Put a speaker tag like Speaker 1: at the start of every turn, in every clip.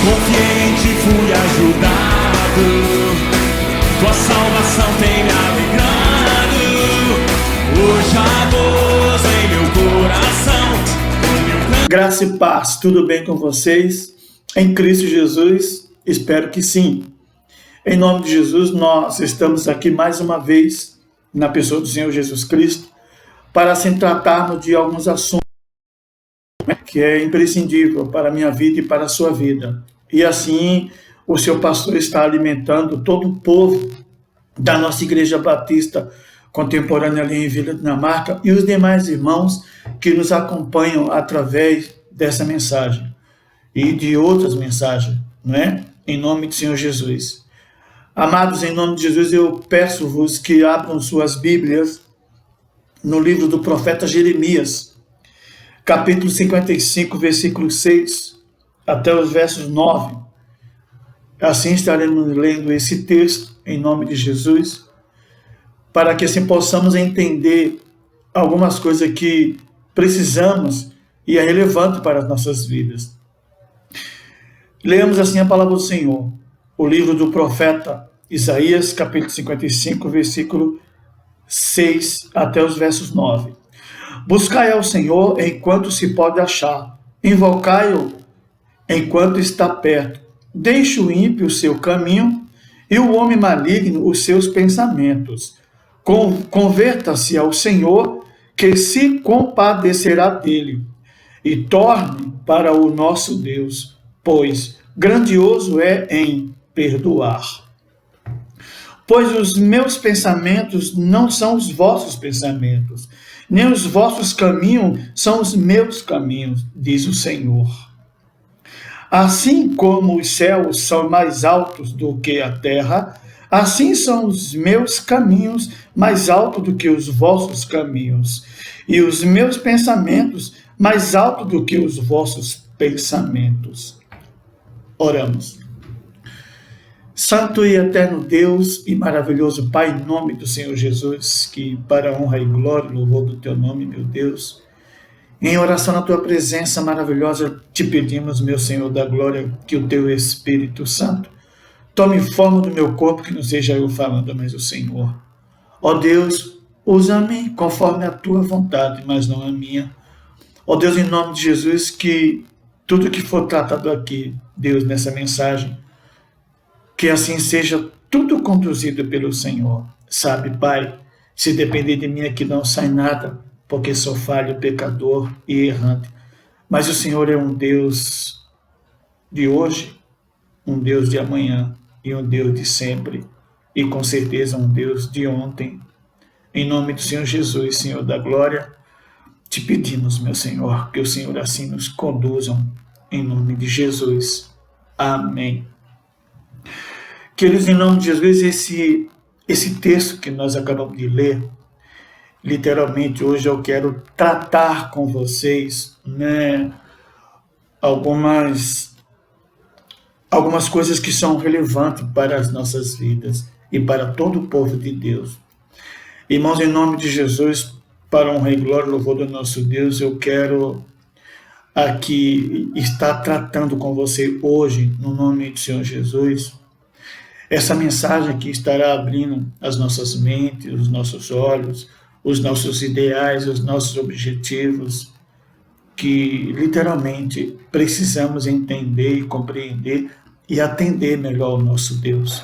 Speaker 1: Confiei em ti, fui ajudado. Tua salvação tem me alegrado. Hoje há gozo em meu coração.
Speaker 2: Graça e paz, tudo bem com vocês? Em Cristo Jesus, espero que sim. Em nome de Jesus, nós estamos aqui mais uma vez, na pessoa do Senhor Jesus Cristo, para assim tratarmos de alguns assuntos que é imprescindível para a minha vida e para a sua vida. E assim, o seu pastor está alimentando todo o povo da nossa Igreja Batista Contemporânea ali em Vila Dinamarca e os demais irmãos que nos acompanham através dessa mensagem e de outras mensagens, não é? Em nome do Senhor Jesus. Amados, em nome de Jesus, eu peço-vos que abram suas Bíblias no livro do profeta Jeremias, capítulo 55, versículo 6, até os versos 9. Assim estaremos lendo esse texto, em nome de Jesus, para que assim possamos entender algumas coisas que precisamos e é relevante para as nossas vidas. Leamos assim a palavra do Senhor, o livro do profeta Isaías, capítulo 55, versículo 6 até os versos 9. Buscai ao Senhor enquanto se pode achar, invocai-o enquanto está perto. Deixe o ímpio o seu caminho e o homem maligno os seus pensamentos. Converta-se ao Senhor, que se compadecerá dele, e torne para o nosso Deus, pois grandioso é em perdoar. Pois os meus pensamentos não são os vossos pensamentos, nem os vossos caminhos são os meus caminhos, diz o Senhor. Assim como os céus são mais altos do que a terra, assim são os meus caminhos mais altos do que os vossos caminhos, e os meus pensamentos mais altos do que os vossos pensamentos. Oramos. Santo e eterno Deus e maravilhoso Pai, em nome do Senhor Jesus, que para a honra e glória e louvor do teu nome, meu Deus, em oração na tua presença maravilhosa, te pedimos, meu Senhor da glória, que o teu Espírito Santo tome forma do meu corpo, que não seja eu falando, mas o Senhor. Ó Deus, usa-me conforme a tua vontade, mas não a minha. Ó Deus, em nome de Jesus, que tudo que for tratado aqui, Deus, nessa mensagem, que assim seja tudo conduzido pelo Senhor. Sabe, Pai, se depender de mim aqui não sai nada, porque sou falho, pecador e errante. Mas o Senhor é um Deus de hoje, um Deus de amanhã e um Deus de sempre. E com certeza um Deus de ontem. Em nome do Senhor Jesus, Senhor da glória, te pedimos, meu Senhor, que o Senhor assim nos conduzam. Em nome de Jesus. Amém. Queridos, em nome de Jesus, esse texto que nós acabamos de ler, literalmente hoje eu quero tratar com vocês, algumas coisas que são relevantes para as nossas vidas e para todo o povo de Deus. Irmãos, em nome de Jesus, para honra e glória e louvor do nosso Deus, eu quero aqui estar tratando com você hoje, no nome do Senhor Jesus, essa mensagem que estará abrindo as nossas mentes, os nossos olhos, os nossos ideais, os nossos objetivos, que literalmente precisamos entender e compreender e atender melhor o nosso Deus,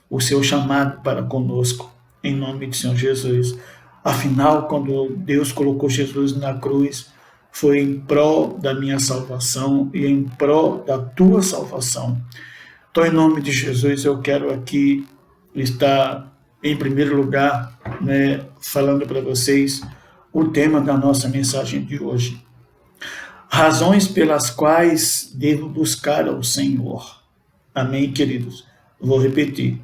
Speaker 2: o seu chamado para conosco, em nome do Senhor Jesus. Afinal, quando Deus colocou Jesus na cruz, foi em prol da minha salvação e em prol da tua salvação. Então, em nome de Jesus, eu quero aqui estar, em primeiro lugar, falando para vocês o tema da nossa mensagem de hoje. Razões pelas quais devo buscar ao Senhor. Amém, queridos? Vou repetir.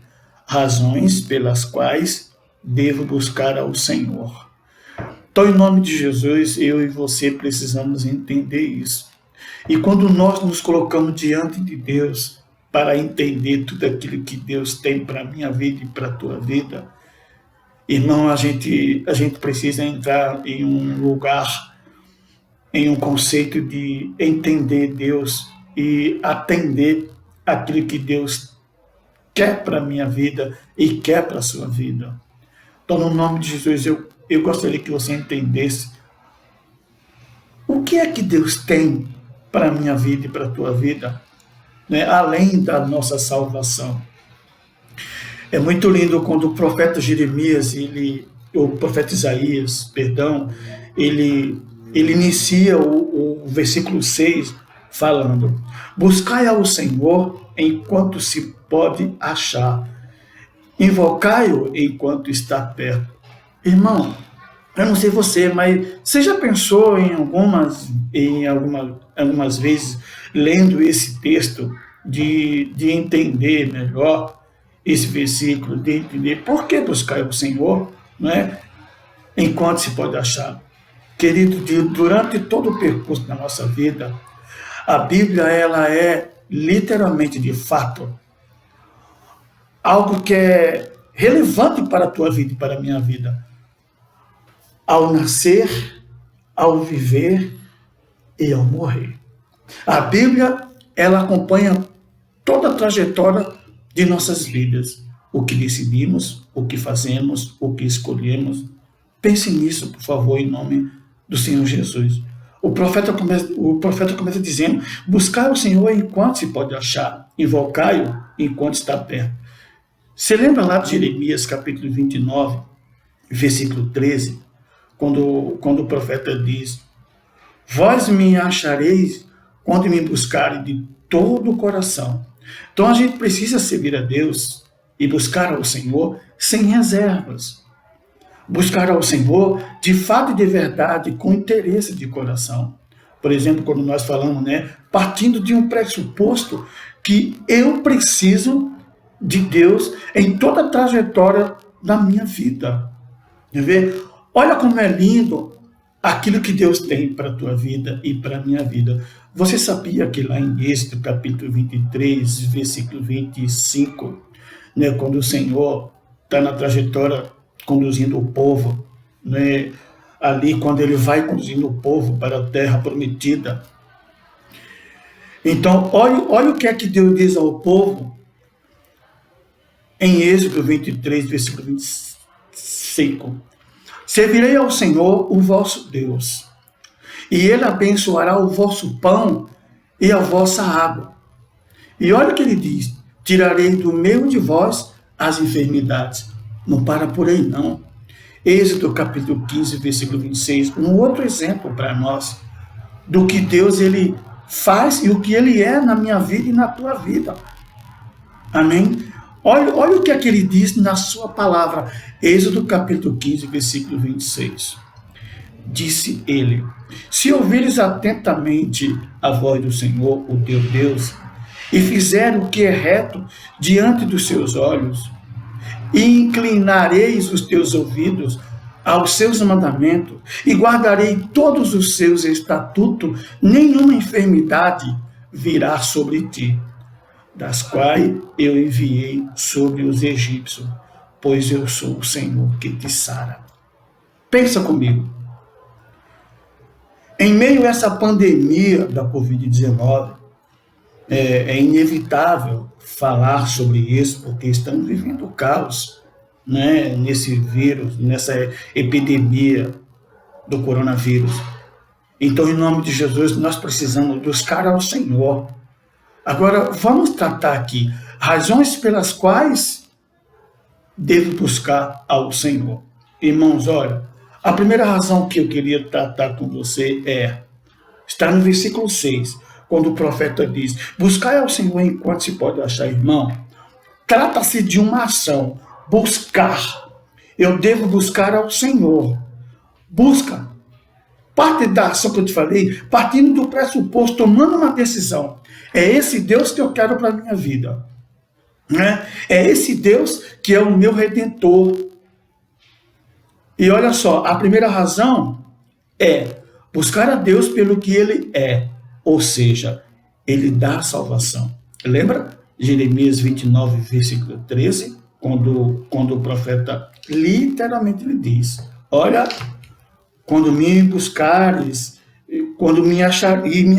Speaker 2: Razões pelas quais devo buscar ao Senhor. Então, em nome de Jesus, eu e você precisamos entender isso. E quando nós nos colocamos diante de Deus, para entender tudo aquilo que Deus tem para a minha vida e para a tua vida, irmão, a gente precisa entrar em um lugar, em um conceito de entender Deus e atender aquilo que Deus quer para a minha vida e quer para a sua vida. Então, no nome de Jesus, eu gostaria que você entendesse o que é que Deus tem para a minha vida e para a tua vida, né? Além da nossa salvação. É muito lindo quando o profeta Jeremias, o profeta Isaías, perdão, ele inicia o versículo 6 falando: buscai ao Senhor enquanto se pode achar, invocai-o enquanto está perto. Irmão, eu não sei você, mas você já pensou em algumas vezes, lendo esse texto, de entender melhor esse versículo, de entender por que buscar o Senhor, não é? Enquanto se pode achar. Querido, durante todo o percurso da nossa vida, a Bíblia ela é literalmente, de fato, algo que é relevante para a tua vida e para a minha vida. Ao nascer, ao viver e ao morrer. A Bíblia, ela acompanha toda a trajetória de nossas vidas. O que decidimos, o que fazemos, o que escolhemos. Pense nisso, por favor, em nome do Senhor Jesus. O profeta começa dizendo: buscai o Senhor enquanto se pode achar, invocai-o enquanto está perto. Você lembra lá de Jeremias, capítulo 29, versículo 13, quando o profeta diz: vós me achareis quando me buscarem de todo o coração. Então a gente precisa servir a Deus e buscar ao Senhor sem reservas. Buscar ao Senhor de fato e de verdade, com interesse de coração. Por exemplo, quando nós falamos, partindo de um pressuposto que eu preciso de Deus em toda a trajetória da minha vida. Quer ver? Olha como é lindo aquilo que Deus tem para a tua vida e para a minha vida. Você sabia que lá em Êxodo, capítulo 23, versículo 25, quando o Senhor está na trajetória conduzindo o povo, ali quando ele vai conduzindo o povo para a terra prometida. Então, olha o que é que Deus diz ao povo em Êxodo 23, versículo 25. Servirei ao Senhor, o vosso Deus, e ele abençoará o vosso pão e a vossa água. E olha o que ele diz: tirarei do meio de vós as enfermidades. Não para por aí, não. Êxodo capítulo 15, versículo 26, um outro exemplo para nós do que Deus ele faz e o que ele é na minha vida e na tua vida. Amém? Olha o que é que ele diz na sua palavra. Êxodo capítulo 15, versículo 26. Disse ele: se ouvires atentamente a voz do Senhor, o teu Deus, e fizer o que é reto diante dos seus olhos, e inclinareis os teus ouvidos aos seus mandamentos, e guardarei todos os seus estatutos, nenhuma enfermidade virá sobre ti, das quais eu enviei sobre os egípcios, pois eu sou o Senhor que te sara. Pensa comigo. Em meio a essa pandemia da Covid-19, é inevitável falar sobre isso, porque estamos vivendo o caos, nesse vírus, nessa epidemia do coronavírus. Então, em nome de Jesus, nós precisamos buscar ao Senhor. Agora, vamos tratar aqui razões pelas quais devo buscar ao Senhor. Irmãos, olha, a primeira razão que eu queria tratar com você está no versículo 6, quando o profeta diz: buscai ao Senhor enquanto se pode achar. Irmão, trata-se de uma ação, buscar. Eu devo buscar ao Senhor. Busca. Parte da ação que eu te falei, partindo do pressuposto, tomando uma decisão. É esse Deus que eu quero para a minha vida. É esse Deus que é o meu Redentor. E olha só, a primeira razão é buscar a Deus pelo que Ele é. Ou seja, Ele dá a salvação. Lembra Jeremias 29, versículo 13? Quando o profeta literalmente lhe diz: olha, quando me buscares, me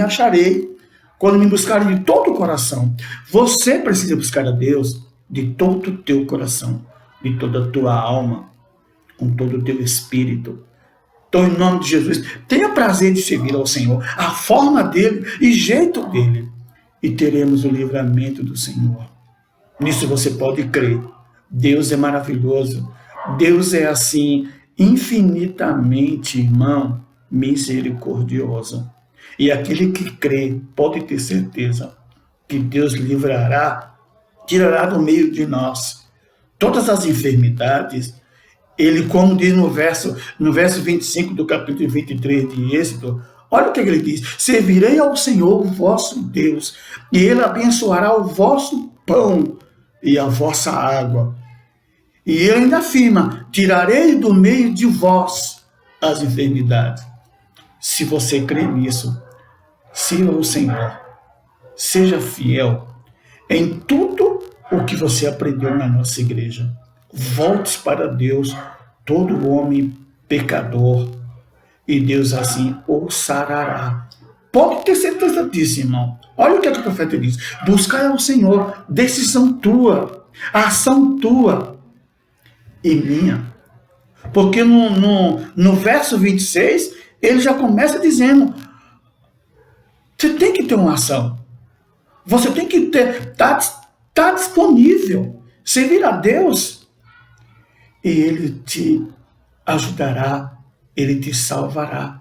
Speaker 2: acharei, quando me buscarem de todo o coração. Você precisa buscar a Deus de todo o teu coração, de toda a tua alma, com todo o teu espírito. Então, em nome de Jesus, tenha prazer de servir ao Senhor, a forma dele e jeito dele, e teremos o livramento do Senhor. Nisso você pode crer. Deus é maravilhoso. Deus é assim, infinitamente, irmão, misericordioso. E aquele que crê pode ter certeza que Deus livrará, tirará do meio de nós todas as enfermidades. Ele, como diz no verso 25 do capítulo 23 de Êxodo, olha o que ele diz: servirei ao Senhor, vosso Deus, e ele abençoará o vosso pão e a vossa água. E ele ainda afirma: tirarei do meio de vós as enfermidades. Se você crê nisso, sirva o Senhor, seja fiel em tudo o que você aprendeu na nossa igreja. Volte para Deus, todo homem pecador, e Deus assim o sarará. Pode ter certeza disso, irmão. Olha o que o profeta diz: buscai ao Senhor, decisão tua, ação tua e minha. Porque no verso 26, ele já começa dizendo: você tem que ter uma ação. Você tem que ter, tá disponível, servir a Deus. E ele te ajudará, ele te salvará.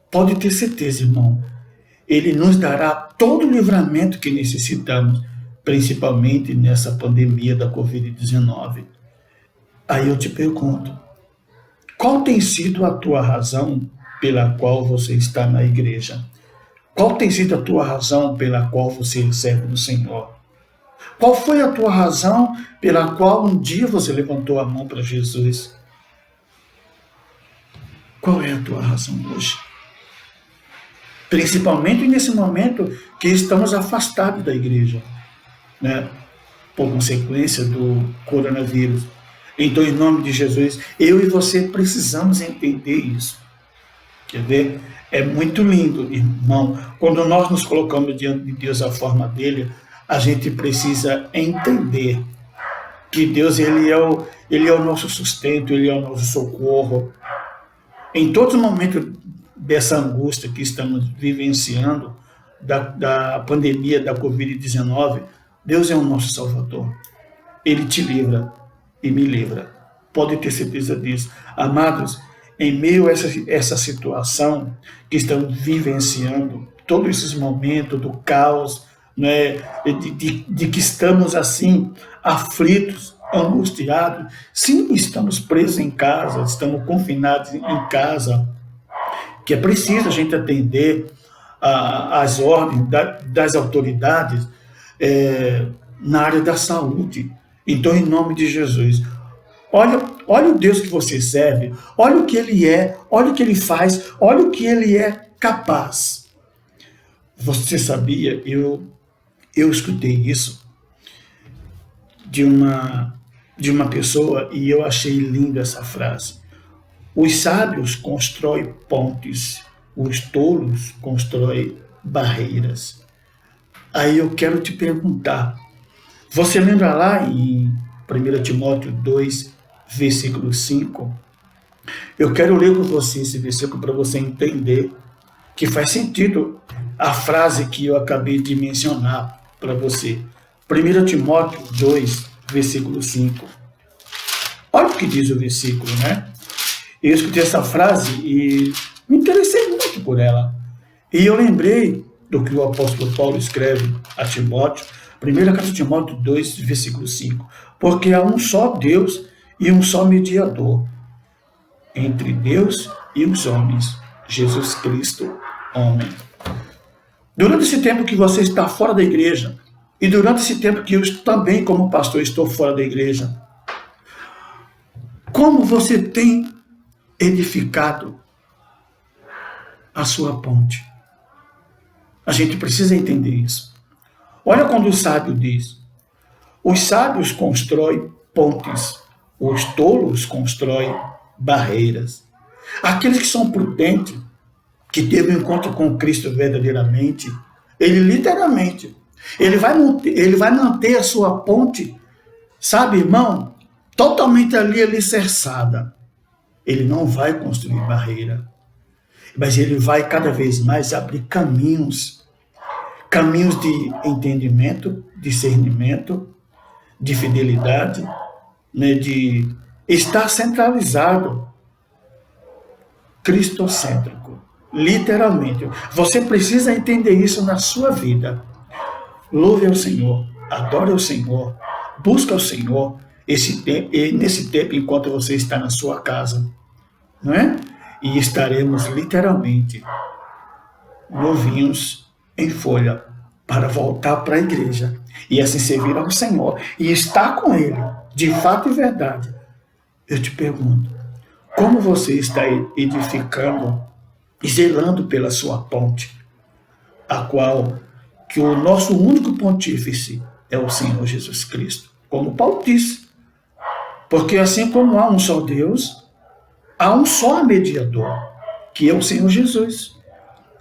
Speaker 2: Pode ter certeza, irmão. Ele nos dará todo o livramento que necessitamos, principalmente nessa pandemia da Covid-19. Aí eu te pergunto: qual tem sido a tua razão pela qual você está na igreja? Qual tem sido a tua razão pela qual você serve no Senhor? Qual foi a tua razão pela qual um dia você levantou a mão para Jesus? Qual é a tua razão hoje? Principalmente nesse momento que estamos afastados da igreja, né? Por consequência do coronavírus. Então, em nome de Jesus, eu e você precisamos entender isso. Quer ver? É muito lindo, irmão. Quando nós nos colocamos diante de Deus a forma dele, a gente precisa entender que Deus ele é o nosso sustento, ele é o nosso socorro. Em todo momento dessa angústia que estamos vivenciando, da pandemia da Covid-19, Deus é o nosso Salvador. Ele te livra e me livra. Pode ter certeza disso. Amados, em meio a essa situação que estamos vivenciando, todos esses momentos do caos, né, de que estamos assim, aflitos, angustiados, sim, estamos presos em casa, estamos confinados em casa, que é preciso a gente atender às ordens das autoridades na área da saúde. Então, em nome de Jesus, olha o Deus que você serve, olha o que Ele é, olha o que Ele faz, olha o que Ele é capaz. Você sabia, eu escutei isso de uma pessoa e eu achei linda essa frase. Os sábios constroem pontes, os tolos constroem barreiras. Aí eu quero te perguntar, você lembra lá em 1 Timóteo 2, versículo 5? Eu quero ler com você esse versículo para você entender que faz sentido a frase que eu acabei de mencionar para você. 1 Timóteo 2, versículo 5. Olha o que diz o versículo, né? Eu escutei essa frase e me interessei muito por ela. E eu lembrei do que o apóstolo Paulo escreve a Timóteo, 1 Timóteo 2, versículo 5. Porque há um só Deus e um só mediador entre Deus e os homens, Jesus Cristo, homem. Durante esse tempo que você está fora da igreja, e durante esse tempo que eu também, como pastor, estou fora da igreja, como você tem edificado a sua ponte? A gente precisa entender isso. Olha quando o sábio diz: os sábios constroem pontes, os tolos constroem barreiras. Aqueles que são prudentes, que teve um encontro com Cristo verdadeiramente, Ele literalmente, ele vai manter a sua ponte, sabe, irmão, totalmente ali alicerçada. Ele não vai construir barreira, mas ele vai cada vez mais abrir caminhos de entendimento, discernimento, de fidelidade, né, de estar centralizado, cristocêntrico, literalmente. Você precisa entender isso na sua vida. Louve ao Senhor, adore ao Senhor, busca ao Senhor nesse tempo enquanto você está na sua casa, não é? E estaremos literalmente novinhos em folha para voltar para a igreja e assim servir ao Senhor e estar com Ele, de fato e verdade. Eu te pergunto, como você está edificando e zelando pela sua ponte, a qual que o nosso único pontífice é o Senhor Jesus Cristo, como Paulo disse, porque assim como há um só Deus, há um só mediador, que é o Senhor Jesus.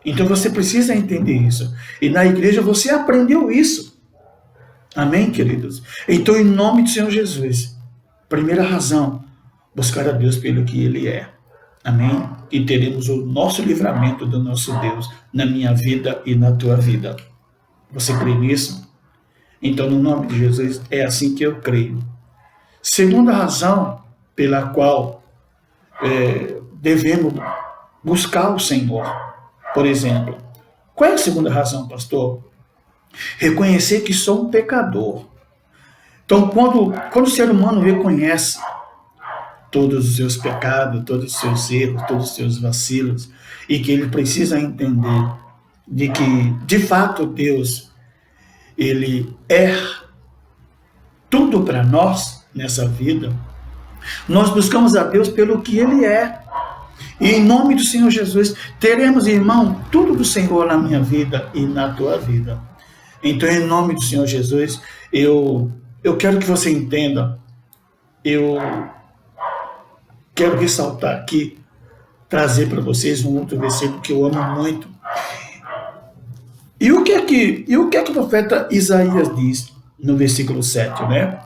Speaker 2: Então você precisa entender isso. E na igreja você aprendeu isso. Amém, queridos? Então, em nome do Senhor Jesus, primeira razão, buscar a Deus pelo que Ele é. Amém? E teremos o nosso livramento do nosso Deus na minha vida e na tua vida. Você crê nisso? Então, no nome de Jesus, é assim que eu creio. Segunda razão pela qual devemos buscar o Senhor. Por exemplo, qual é a segunda razão, pastor? Reconhecer que sou um pecador. Então, quando o ser humano reconhece todos os seus pecados, todos os seus erros, todos os seus vacilos, e que ele precisa entender de que, de fato, Deus, Ele é tudo para nós nessa vida, nós buscamos a Deus pelo que Ele é. E em nome do Senhor Jesus, teremos, irmão, tudo do Senhor na minha vida e na tua vida. Então, em nome do Senhor Jesus, eu quero que você entenda, eu quero ressaltar aqui, trazer para vocês um outro versículo que eu amo muito. E o que é que o profeta Isaías diz no versículo 7, né?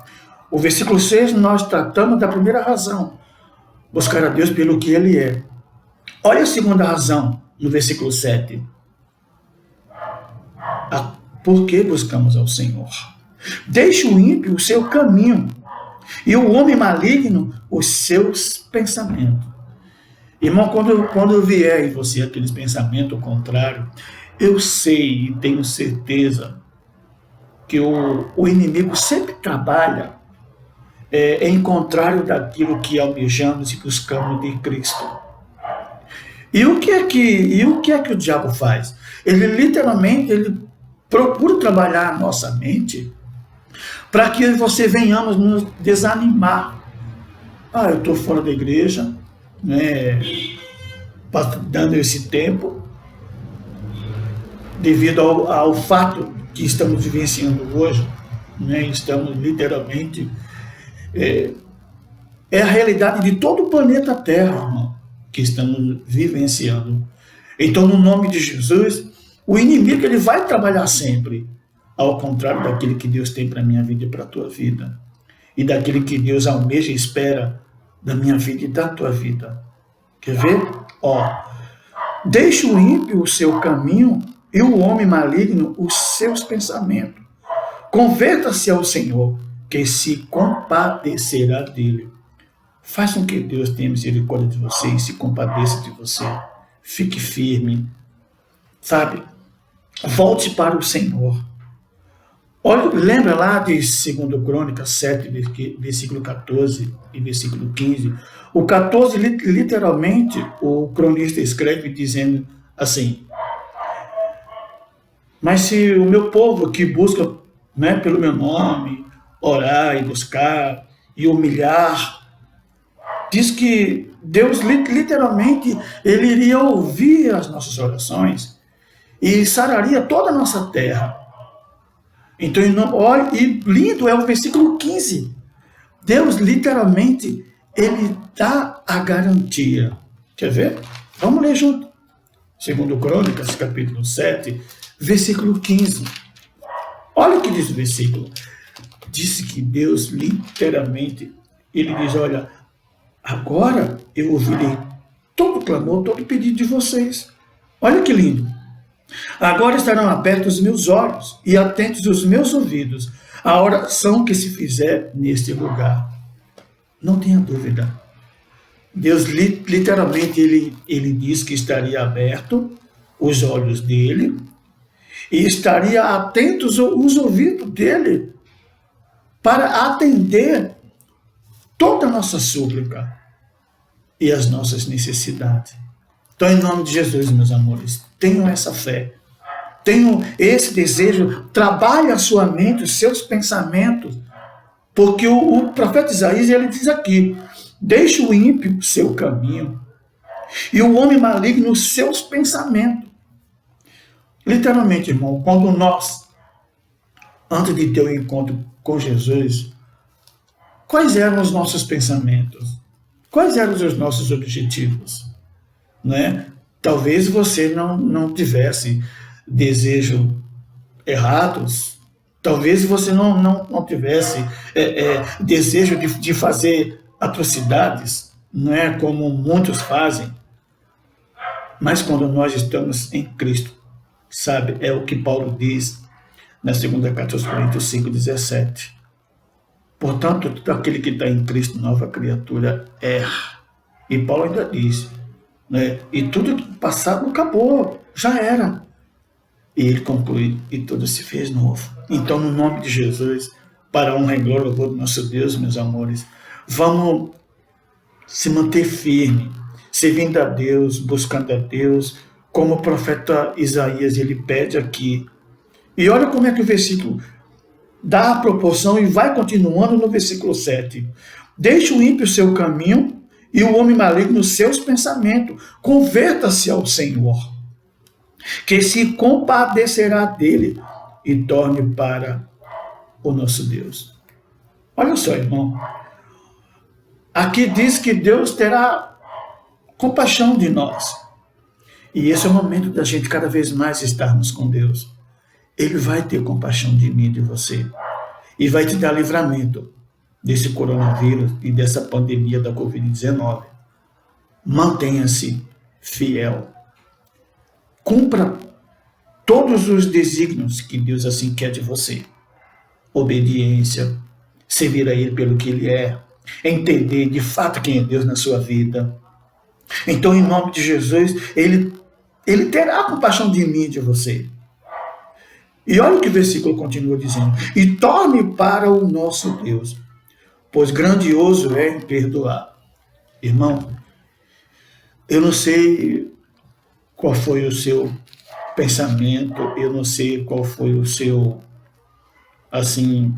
Speaker 2: O versículo 6, nós tratamos da primeira razão, buscar a Deus pelo que Ele é. Olha a segunda razão, no versículo 7. Por que buscamos ao Senhor? Deixe o ímpio o seu caminho, e o homem maligno os seus pensamentos. Irmão, quando vier em você aqueles pensamentos contrários, eu sei e tenho certeza que o inimigo sempre trabalha em contrário daquilo que almejamos e buscamos de Cristo. E o que é que o diabo faz? Ele literalmente procura trabalhar a nossa mente para que você venhamos nos desanimar. Eu estou fora da igreja, né, dando esse tempo, devido ao fato que estamos vivenciando hoje, né, estamos literalmente... É a realidade de todo o planeta Terra, irmão, que estamos vivenciando. Então, no nome de Jesus, o inimigo ele vai trabalhar sempre, ao contrário daquilo que Deus tem para a minha vida e para a tua vida, e daquilo que Deus almeja e espera da minha vida e da tua vida. Quer ver? Deixe o ímpio o seu caminho e o homem maligno os seus pensamentos. Converta-se ao Senhor, que se compadecerá dele. Faça com que Deus tenha misericórdia de você e se compadeça de você. Fique firme, sabe? Volte para o Senhor. Olha, lembra lá de 2 Crônicas 7, versículo 14 e versículo 15. O 14, literalmente, o cronista escreve dizendo assim: mas se o meu povo que busca, né, pelo meu nome, orar e buscar e humilhar, diz que Deus literalmente ele iria ouvir as nossas orações e sararia toda a nossa terra. Então, olha, e lindo é o versículo 15. Deus literalmente ele dá a garantia. Quer ver? Vamos ler junto. 2 Crônicas, capítulo 7, Versículo 15. Olha o que diz o versículo. Disse que Deus literalmente, ele diz, olha, agora eu ouvirei todo clamor, todo pedido de vocês. Olha que lindo. Agora estarão abertos os meus olhos e atentos os meus ouvidos à oração que se fizer neste lugar. Não tenha dúvida. Deus literalmente ele diz que estaria aberto os olhos dele e estaria atentos os ouvidos dele para atender toda a nossa súplica e as nossas necessidades. Então, em nome de Jesus, meus amores, tenham essa fé, tenham esse desejo, trabalhe a sua mente, os seus pensamentos, porque o profeta Isaías, ele diz aqui, deixe o ímpio seu caminho e o homem maligno os seus pensamentos. Literalmente, irmão, quando nós, antes de ter o encontro com Jesus, quais eram os nossos pensamentos? Quais eram os nossos objetivos? Né? Talvez você não tivesse desejo errados, talvez você não tivesse desejo de fazer atrocidades, não é como muitos fazem. Mas quando nós estamos em Cristo, sabe, é o que Paulo diz na segunda carta aos Coríntios 5,17. Portanto, todo aquele que está em Cristo, nova criatura é. E Paulo ainda diz, né? E tudo passado acabou, já era. E ele conclui, e tudo se fez novo. Então, no nome de Jesus, para a honra e glória do nosso Deus, meus amores, vamos se manter firme, servindo a Deus, buscando a Deus, como o profeta Isaías, ele pede aqui. E olha como é que o versículo dá a proporção e vai continuando no versículo 7. Deixe o ímpio seu caminho e o homem maligno seus pensamentos. Converta-se ao Senhor, que se compadecerá dele e torne para o nosso Deus. Olha só, irmão. Aqui diz que Deus terá compaixão de nós. E esse é o momento da gente cada vez mais estarmos com Deus. Ele vai ter compaixão de mim e de você. E vai te dar livramento desse coronavírus e dessa pandemia da Covid-19. Mantenha-se fiel. Cumpra todos os desígnios que Deus assim quer de você. Obediência, servir a Ele pelo que Ele é, entender de fato quem é Deus na sua vida. Então, em nome de Jesus, Ele terá compaixão de mim e de você. E olha o que o versículo continua dizendo. E torne para o nosso Deus, pois grandioso é em perdoar. Irmão, eu não sei qual foi o seu pensamento, eu não sei qual foi o seu, assim,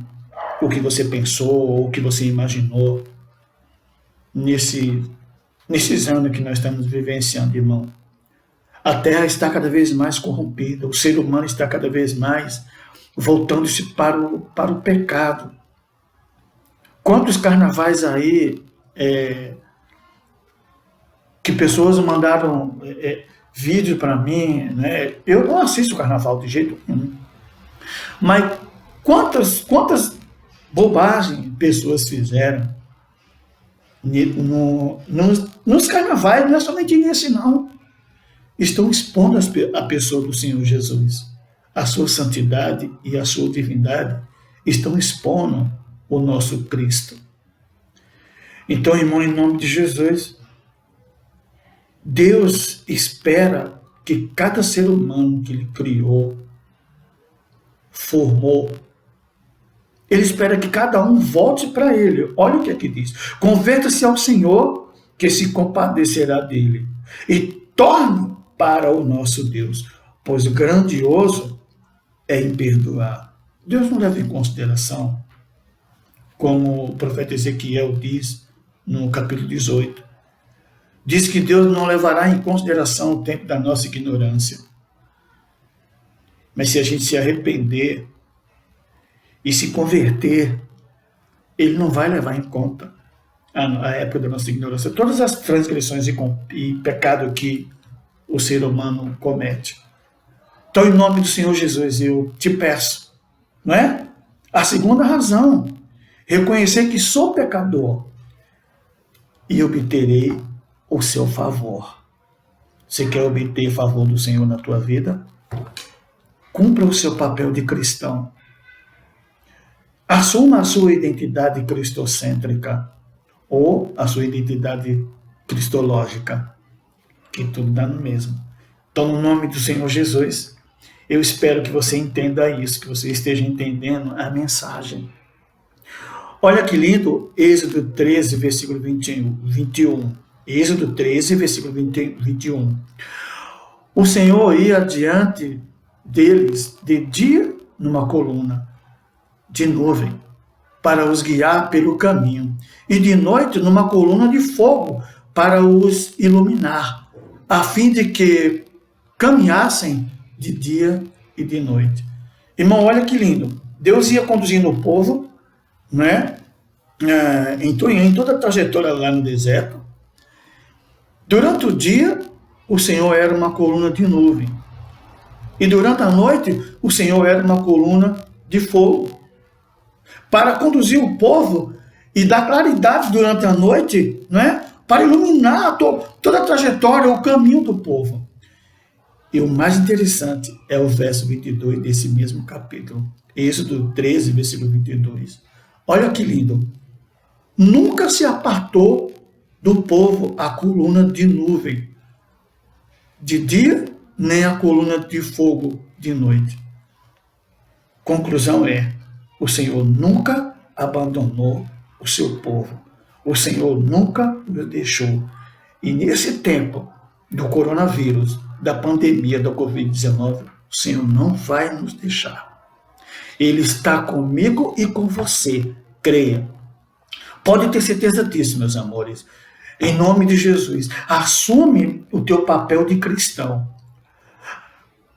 Speaker 2: o que você pensou, ou o que você imaginou nesses anos que nós estamos vivenciando, irmão. A terra está cada vez mais corrompida, o ser humano está cada vez mais voltando-se para o pecado. Quantos carnavais aí que pessoas mandaram vídeo para mim, né? Eu não assisto carnaval de jeito nenhum. Mas quantas bobagens pessoas fizeram nos carnavais, não é somente nesse não. Estão expondo a pessoa do Senhor Jesus, a sua santidade e a sua divindade, estão expondo o nosso Cristo. Então, irmão, em nome de Jesus, Deus espera que cada ser humano que Ele criou, formou, Ele espera que cada um volte para Ele. Olha o que aqui diz. Converta-se ao Senhor, que se compadecerá dele, e torne para o nosso Deus, pois grandioso é em perdoar. Deus não leva em consideração, como o profeta Ezequiel diz no capítulo 18, diz que Deus não levará em consideração o tempo da nossa ignorância. Mas se a gente se arrepender e se converter, Ele não vai levar em conta a época da nossa ignorância, todas as transgressões e pecado que o ser humano comete. Então, em nome do Senhor Jesus, eu te peço, não é? A segunda razão, reconhecer que sou pecador e obterei o seu favor. Você quer obter favor do Senhor na tua vida? Cumpra o seu papel de cristão. Assuma a sua identidade cristocêntrica ou a sua identidade cristológica, que tudo dá no mesmo. Então, no nome do Senhor Jesus, eu espero que você entenda isso, que você esteja entendendo a mensagem. Olha que lindo, Êxodo 13, versículo 21. Êxodo 13, versículo 21. O Senhor ia adiante deles de dia numa coluna de nuvem para os guiar pelo caminho, e de noite numa coluna de fogo para os iluminar, a fim de que caminhassem de dia e de noite. Irmão, olha que lindo. Deus ia conduzindo o povo, né? Em toda a trajetória lá no deserto. Durante o dia, o Senhor era uma coluna de nuvem. E durante a noite, o Senhor era uma coluna de fogo. Para conduzir o povo e dar claridade durante a noite, né? Para iluminar toda a trajetória, o caminho do povo. E o mais interessante é o verso 22 desse mesmo capítulo. Êxodo 13, versículo 22. Olha que lindo. Nunca se apartou do povo a coluna de nuvem de dia, nem a coluna de fogo de noite. Conclusão é, o Senhor nunca abandonou o seu povo. O Senhor nunca o deixou. E nesse tempo do coronavírus, da pandemia da Covid-19, o Senhor não vai nos deixar. Ele está comigo e com você. Creia. Pode ter certeza disso, meus amores. Em nome de Jesus, assume o teu papel de cristão.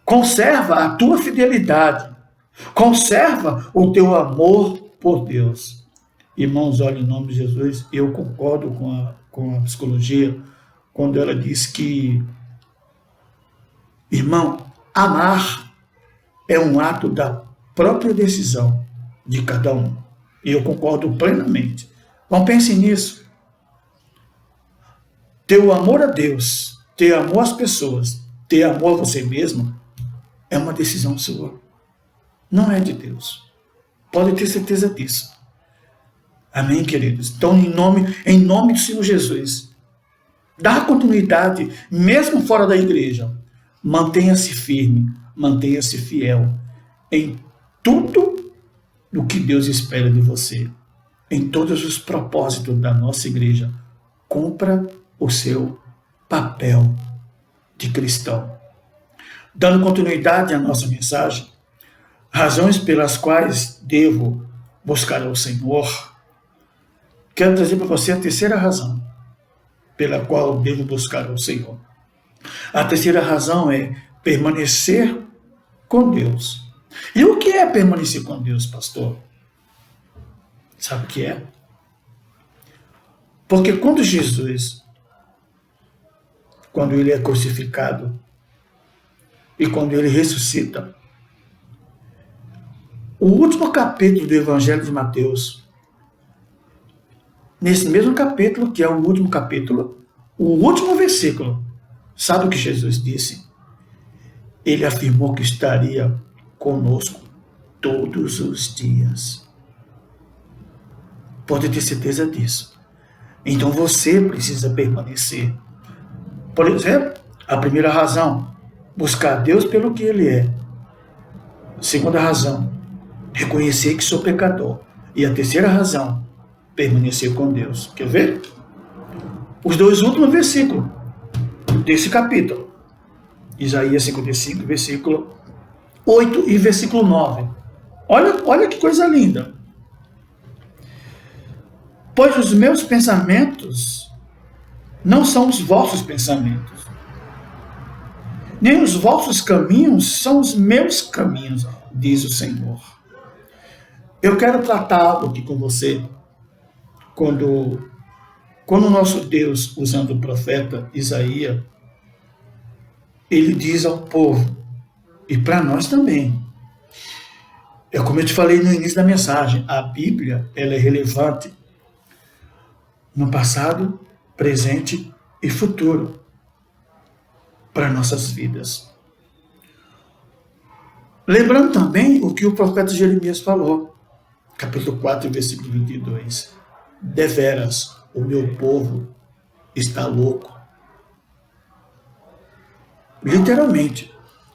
Speaker 2: Conserva a tua fidelidade. Conserva o teu amor por Deus. Irmãos, olha, em nome de Jesus, eu concordo com a psicologia quando ela diz que, irmão, amar é um ato da própria decisão de cada um. E eu concordo plenamente. Então pense nisso. Ter o amor a Deus, ter amor às pessoas, ter amor a você mesmo, é uma decisão sua. Não é de Deus. Pode ter certeza disso. Amém, queridos? Então, em nome do Senhor Jesus, dá continuidade, mesmo fora da igreja. Mantenha-se firme, mantenha-se fiel em tudo o que Deus espera de você. Em todos os propósitos da nossa igreja. Cumpra o seu papel de cristão. Dando continuidade à nossa mensagem, razões pelas quais devo buscar ao Senhor, quero trazer para você a terceira razão pela qual devo buscar ao Senhor. A terceira razão é permanecer com Deus. E o que é permanecer com Deus, pastor? Sabe o que é? Porque quando Jesus, quando ele é crucificado e quando ele ressuscita, o último capítulo do Evangelho de Mateus, nesse mesmo capítulo, que é o último capítulo, o último versículo, sabe o que Jesus disse? Ele afirmou que estaria conosco todos os dias. Pode ter certeza disso. Então você precisa permanecer. Por exemplo, a primeira razão, buscar Deus pelo que Ele é. Segunda razão, reconhecer que sou pecador. E a terceira razão, permanecer com Deus. Quer ver? Os dois últimos versículos desse capítulo. Isaías 55, versículo 8 e versículo 9. Olha que coisa linda. Pois os meus pensamentos não são os vossos pensamentos, nem os vossos caminhos são os meus caminhos, diz o Senhor. Eu quero tratar algo aqui com você, quando o nosso Deus, usando o profeta Isaías, ele diz ao povo, e para nós também. É como eu te falei no início da mensagem, a Bíblia ela é relevante no passado, presente e futuro para nossas vidas. Lembrando também o que o profeta Jeremias falou, capítulo 4, versículo 22. Deveras, o meu povo está louco. Literalmente.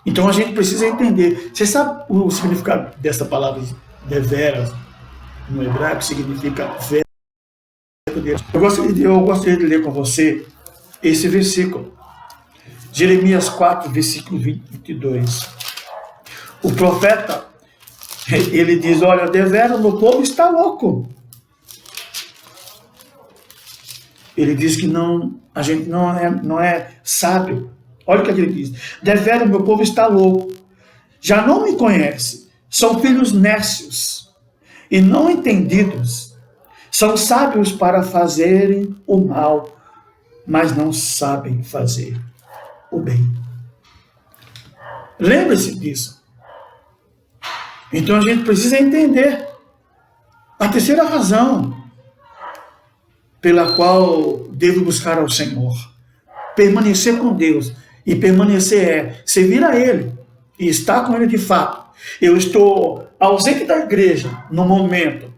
Speaker 2: Então a gente precisa entender. Você sabe o significado dessa palavra deveras no hebraico? Significa verdadeiro. Eu gostaria de ler com você esse versículo. Jeremias 4, versículo 22. O profeta, ele diz, olha, deveras, meu povo está louco. Ele diz que a gente não é sábio. Olha o que ele diz. Deveras, meu povo está louco. Já não me conhece. São filhos nécios e não entendidos. São sábios para fazerem o mal, mas não sabem fazer o bem. Lembre-se disso. Então a gente precisa entender a terceira razão pela qual devo buscar ao Senhor. Permanecer com Deus. E permanecer é servir a Ele e estar com Ele de fato. Eu estou ausente da igreja no momento,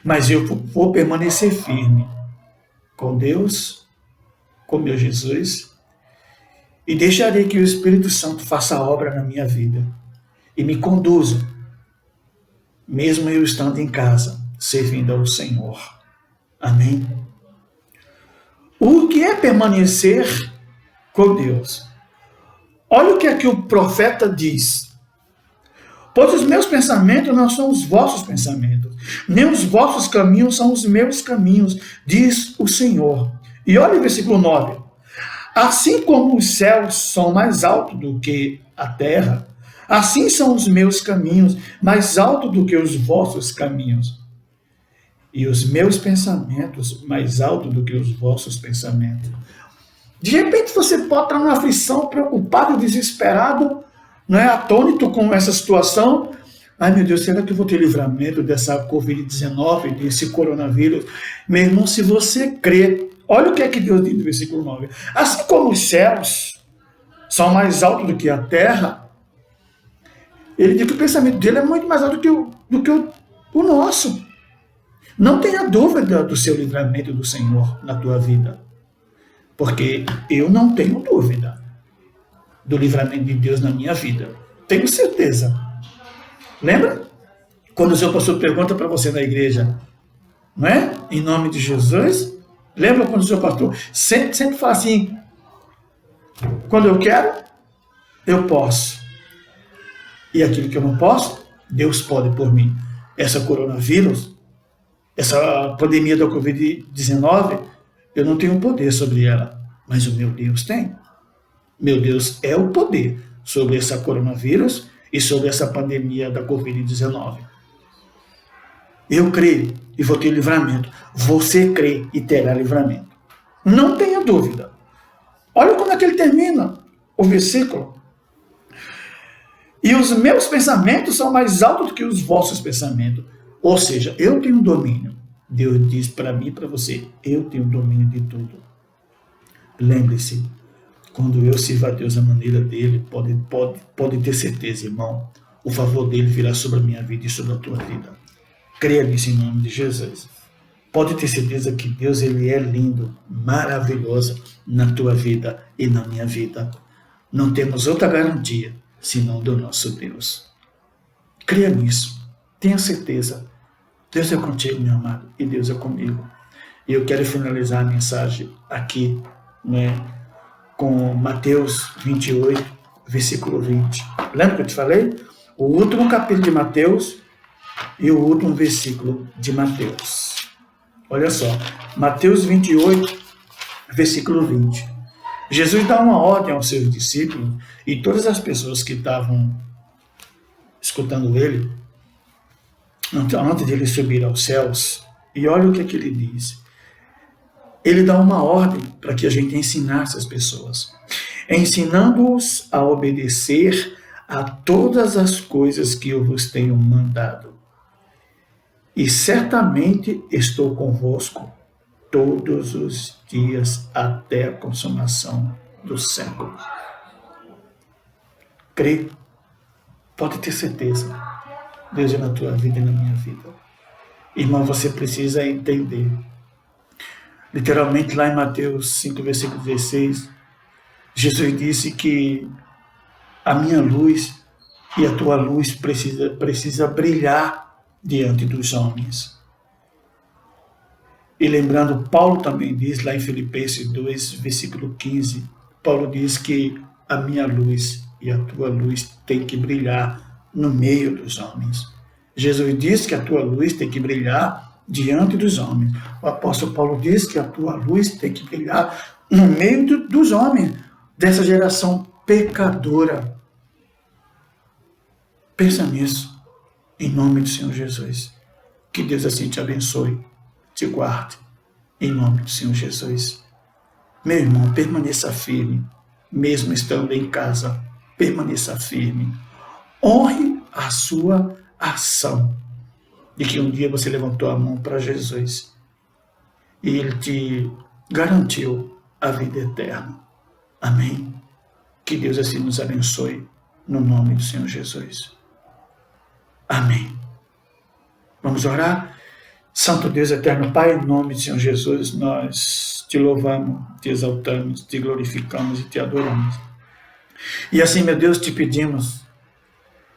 Speaker 2: mas eu vou permanecer firme com Deus, com meu Jesus, e deixarei que o Espírito Santo faça a obra na minha vida e me conduza, mesmo eu estando em casa, servindo ao Senhor. Amém? O que é permanecer com Deus? Olha o que aqui o profeta diz. Pois os meus pensamentos não são os vossos pensamentos, nem os vossos caminhos são os meus caminhos, diz o Senhor. E olha o versículo 9. Assim como os céus são mais altos do que a terra, assim são os meus caminhos mais altos do que os vossos caminhos, e os meus pensamentos mais altos do que os vossos pensamentos. De repente você pode estar numa aflição, preocupado, desesperado, não é, atônito com essa situação. Ai meu Deus, será que eu vou ter livramento dessa Covid-19, desse coronavírus? Meu irmão, se você crê, olha o que é que Deus diz no versículo 9. Assim como os céus são mais altos do que a terra, ele diz que o pensamento dele é muito mais alto do que o nosso. Não tenha dúvida do seu livramento do Senhor na tua vida. Porque eu não tenho dúvida do livramento de Deus na minha vida. Tenho certeza. Lembra? Quando o seu pastor pergunta para você na igreja, não é? Em nome de Jesus. Lembra quando o seu pastor sempre fala assim, quando eu quero, eu posso. E aquilo que eu não posso, Deus pode por mim. Essa coronavírus, essa pandemia da Covid-19, eu não tenho poder sobre ela, mas o meu Deus tem. Meu Deus é o poder sobre essa coronavírus e sobre essa pandemia da Covid-19. Eu creio e vou ter livramento. Você crê e terá livramento. Não tenha dúvida. Olha como é que ele termina o versículo. E os meus pensamentos são mais altos do que os vossos pensamentos. Ou seja, eu tenho domínio. Deus diz para mim e para você, eu tenho domínio de tudo. Lembre-se, quando eu sirvo a Deus da maneira dele, pode ter certeza, irmão, o favor dele virá sobre a minha vida e sobre a tua vida. Creia nisso em nome de Jesus. Pode ter certeza que Deus ele é lindo, maravilhoso na tua vida e na minha vida. Não temos outra garantia senão do nosso Deus. Creia nisso, tenha certeza. Deus é contigo, meu amado, e Deus é comigo. E eu quero finalizar a mensagem aqui, né, com Mateus 28, versículo 20. Lembra que eu te falei? O último capítulo de Mateus e o último versículo de Mateus. Olha só, Mateus 28, versículo 20. Jesus dá uma ordem aos seus discípulos e todas as pessoas que estavam escutando ele, antes de ele subir aos céus, e olha o que ele diz. Ele dá uma ordem para que a gente ensinasse as pessoas, ensinando-os a obedecer a todas as coisas que eu vos tenho mandado. E certamente estou convosco todos os dias até a consumação do século. Crê, pode ter certeza. Deus é na tua vida e na minha vida. Irmão, você precisa entender. Literalmente lá em Mateus 5, versículo 16, Jesus disse que a minha luz e a tua luz precisa brilhar diante dos homens. E lembrando, Paulo também diz lá em Filipenses 2, versículo 15, Paulo diz que a minha luz e a tua luz tem que brilhar no meio dos homens. Jesus diz que a tua luz tem que brilhar diante dos homens. O apóstolo Paulo diz que a tua luz tem que brilhar no meio dos homens, dessa geração pecadora. Pensa nisso, em nome do Senhor Jesus. Que Deus assim te abençoe, te guarde, em nome do Senhor Jesus. Meu irmão, permaneça firme, mesmo estando em casa, permaneça firme. Honre a sua ação, de que um dia você levantou a mão para Jesus e Ele te garantiu a vida eterna. Amém? Que Deus assim nos abençoe, no nome do Senhor Jesus. Amém. Vamos orar? Santo Deus eterno Pai, em nome do Senhor Jesus, nós te louvamos, te exaltamos, te glorificamos e te adoramos. E assim, meu Deus, te pedimos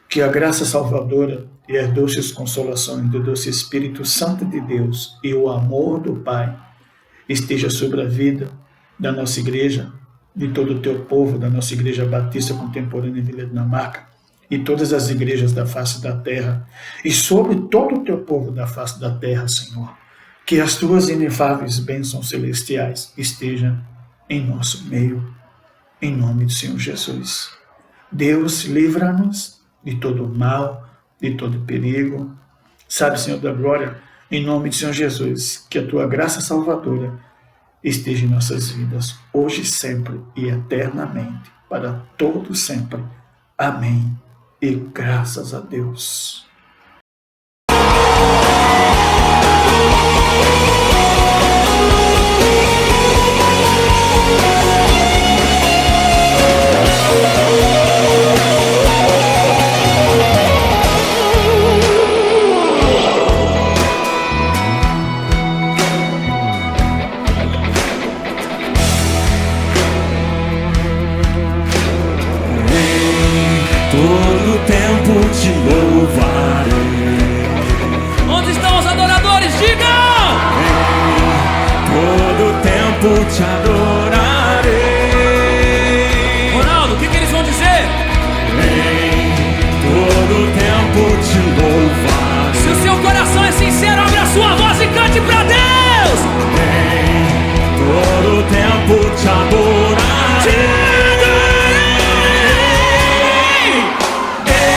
Speaker 2: que a graça salvadora e as doces consolações do doce Espírito Santo de Deus e o amor do Pai esteja sobre a vida da nossa igreja, de todo o teu povo, da nossa igreja batista contemporânea em Vila Dinamarca, e todas as igrejas da face da terra, e sobre todo o teu povo da face da terra, Senhor. Que as tuas inefáveis bênçãos celestiais estejam em nosso meio, em nome do Senhor Jesus. Deus, livra-nos de todo mal, de todo perigo. Sabe, Senhor da glória, em nome do Senhor Jesus, que a tua graça salvadora esteja em nossas vidas, hoje, sempre e eternamente, para todo sempre. Amém. E graças a Deus.
Speaker 1: Todo tempo te louvarei.
Speaker 3: Onde estão os adoradores? Digam!
Speaker 1: Todo tempo te adorarei.